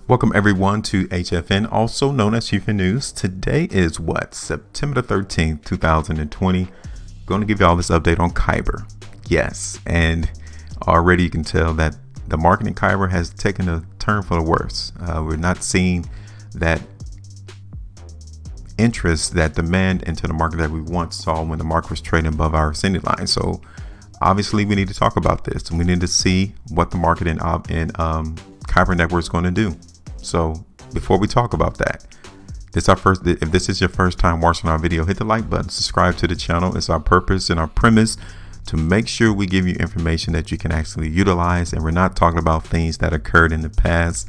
Welcome everyone to HueFin, also known as HueFin News. Today is September the 13th, 2020. Going to give you all this update on Kyber. Yes, and already you can tell that the market in Kyber has taken a turn for the worse. We're not seeing that interest, that demand into the market that we once saw when the market was trading above our ascending line. So obviously we need to talk about this, and we need to see what the market in Kyber Network is going to do. So before we talk about that, if this is your first time watching our video, hit the like button, subscribe to the channel. It's our purpose and our premise to make sure we give you information that you can actually utilize. And we're not talking about things that occurred in the past.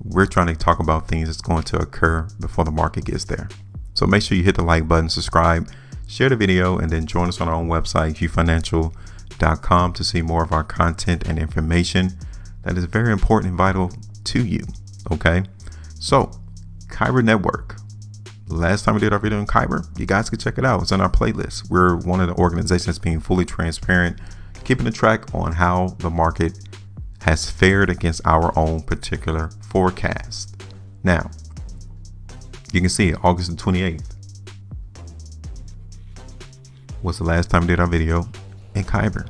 We're trying to talk about things that's going to occur before the market gets there. So make sure you hit the like button, subscribe, share the video, and then join us on our own website, HueFinancial.com, to see more of our content and information that is very important and vital to you. Okay, so Kyber Network. Last time we did our video on Kyber, you guys can check it out. It's on our playlist. We're one of the organizations being fully transparent, keeping a track on how the market has fared against our own particular forecast. Now, you can see August the 28th was the last time we did our video in Kyber.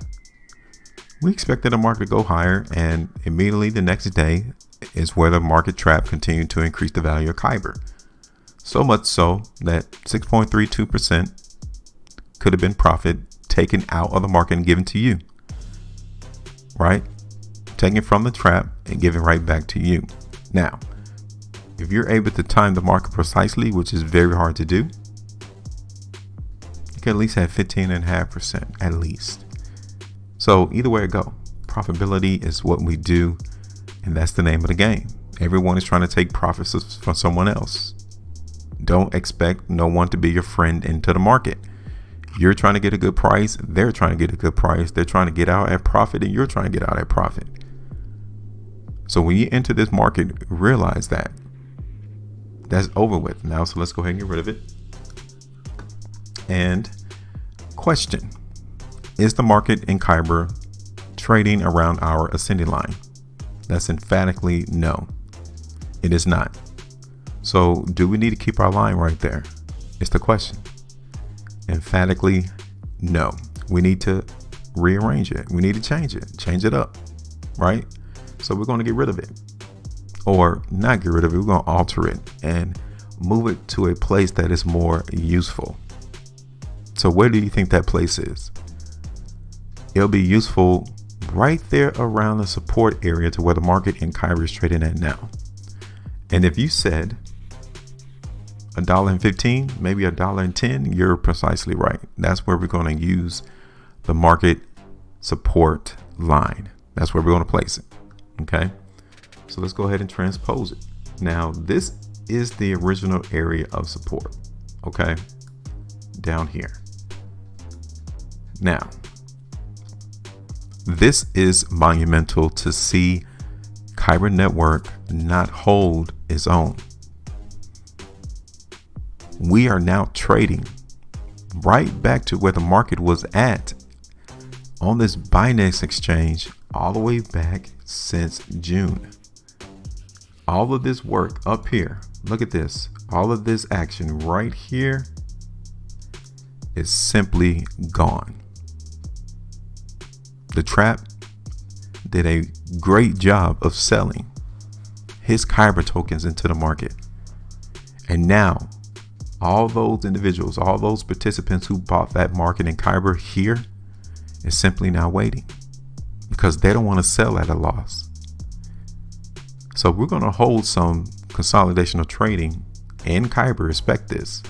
We expected the market to go higher, and immediately the next day is where the market trap continued to increase the value of Kyber. So much so that 6.32% could have been profit taken out of the market and given to you, right? Taking it from the trap and giving right back to you. Now, if you're able to time the market precisely, which is very hard to do, you can at least have 15.5% at least. So either way it go, profitability is what we do, and that's the name of the game. Everyone is trying to take profits from someone else. Don't expect no one to be your friend into the market. You're trying to get a good price, they're trying to get a good price, they're trying to get out at profit, and you're trying to get out at profit. So when you enter this market, realize that that's over with now. So let's go ahead and get rid of it. And question: is the market in Kyber trading around our ascending line? That's emphatically no, it is not. So do we need to keep our line right there? It's the question. Emphatically no. We need to rearrange it. We need to change it up, right? So we're going to get rid of it, or not get rid of it. We're going to alter it and move it to a place that is more useful. So where do you think that place is? It'll be useful right there around the support area to where the market in Kyber is trading at now. And if you said $1.15, maybe $1.10, you're precisely right. That's where we're going to use the market support line. That's where we're going to place it. Okay, so let's go ahead and transpose it. Now, this is the original area of support. Okay, down here. Now, this is monumental to see Kyber Network not hold its own. We are now trading right back to where the market was at on this Binance exchange all the way back since June. All of this work up here, look at this, all of this action right here is simply gone. The trap did a great job of selling his Kyber tokens into the market. And now all those individuals, all those participants who bought that market in Kyber here is simply now waiting because they don't want to sell at a loss. So we're going to hold some consolidation of trading in Kyber, expect this,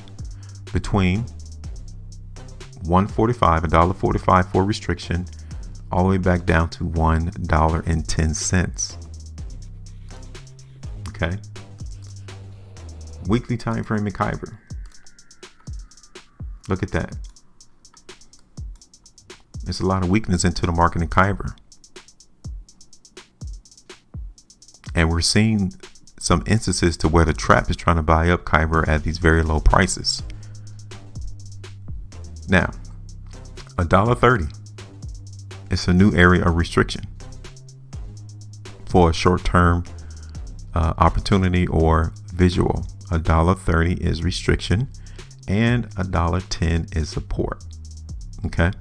between $1.45 for restriction, all the way back down to $1.10. Okay. Weekly time frame in Kyber. Look at that. There's a lot of weakness into the market in Kyber. And we're seeing some instances to where the trap is trying to buy up Kyber at these very low prices. Now, $1.30. It's a new area of restriction for a short-term opportunity or visual. $1.30 is restriction and $1.10 is support. Okay.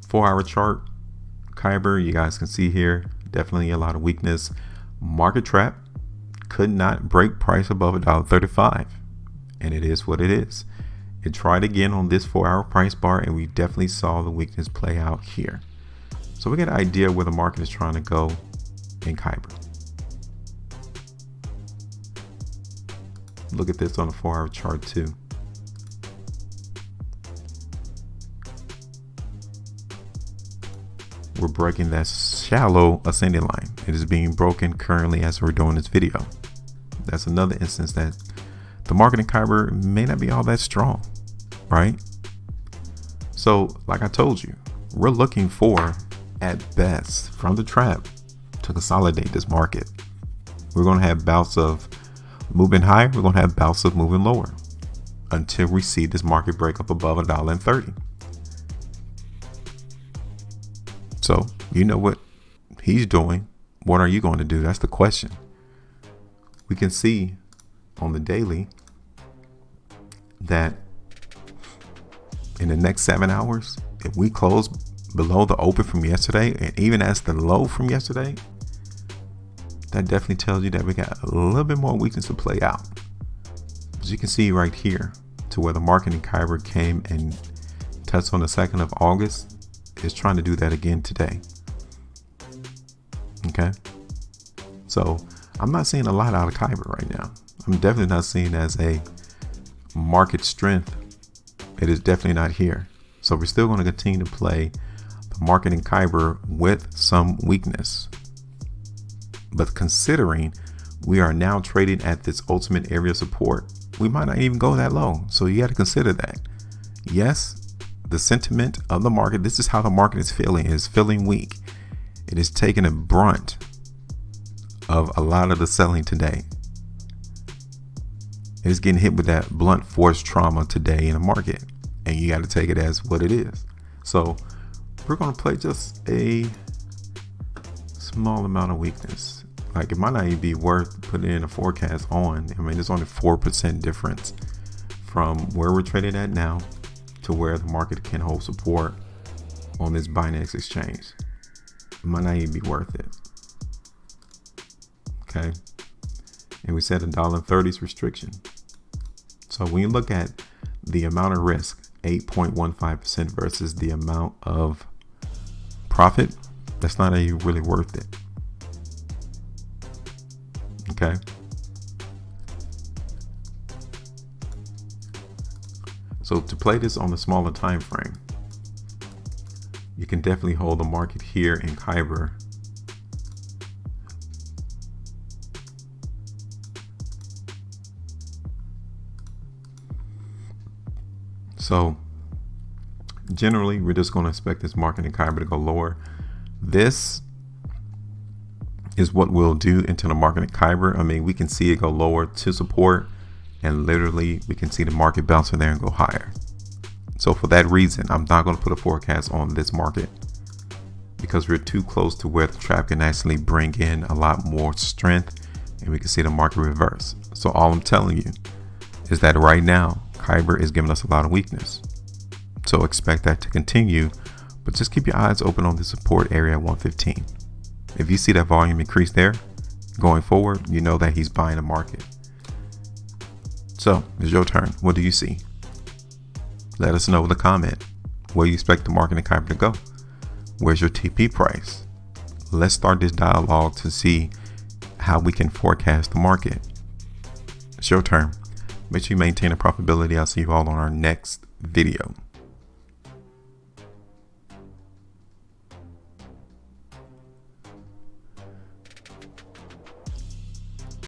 4-hour chart, Kyber, you guys can see here, definitely a lot of weakness. Market trap, could not break price above $1.35, and it is what it is. It tried again on this 4-hour price bar, and we definitely saw the weakness play out here. So we get an idea where the market is trying to go in Kyber. Look at this on the 4-hour chart too. We're breaking that shallow ascending line. It is being broken currently as we're doing this video. That's another instance that the market in Kyber may not be all that strong, right? So like I told you, we're looking for, at best, from the trap to consolidate this market. We're going to have bouts of moving higher. We're going to have bouts of moving lower until we see this market break up above $1.30. So you know what he's doing. What are you going to do? That's the question. We can see on the daily that in the next 7 hours, if we close below the open from yesterday, and even as the low from yesterday, that definitely tells you that we got a little bit more weakness to play out. As you can see right here, to where the market in Kyber came and touched on the 2nd of August, is trying to do that again today. Okay, so I'm not seeing a lot out of Kyber right now. I'm definitely not seeing as a market strength. It is definitely not here. So we're still going to continue to play the market in Kyber with some weakness. But considering we are now trading at this ultimate area of support, we might not even go that low. So you got to consider that. Yes, the sentiment of the market, this is how the market is feeling. It is feeling weak. It is taking a brunt of a lot of the selling today. It is getting hit with that blunt force trauma today in the market, and you got to take it as what it is. So we're going to play just a small amount of weakness. Like, it might not even be worth putting in a forecast on. I mean, it's only 4% difference from where we're trading at now to where the market can hold support on this Binance exchange. It might not even be worth it. Okay. And we said $1.30 is restriction. So when you look at the amount of risk, 8.15% versus the amount of profit, that's not even really worth it. Okay. So to play this on the smaller time frame, you can definitely hold the market here in Kyber. So generally, we're just going to expect this market in Kyber to go lower. This is what we'll do into the market in Kyber. I mean, we can see it go lower to support, and literally we can see the market bounce from there and go higher. So for that reason, I'm not going to put a forecast on this market because we're too close to where the trap can actually bring in a lot more strength, and we can see the market reverse. So all I'm telling you is that right now, Kyber is giving us a lot of weakness. So expect that to continue, but just keep your eyes open on the support area at 115. If you see that volume increase there going forward, you know that he's buying the market. So it's your turn. What do you see? Let us know in the comment. Where you expect the market in Kyber to go? Where's your TP price? Let's start this dialogue to see how we can forecast the market. It's your turn. Make sure you maintain a profitability. I'll see you all on our next video.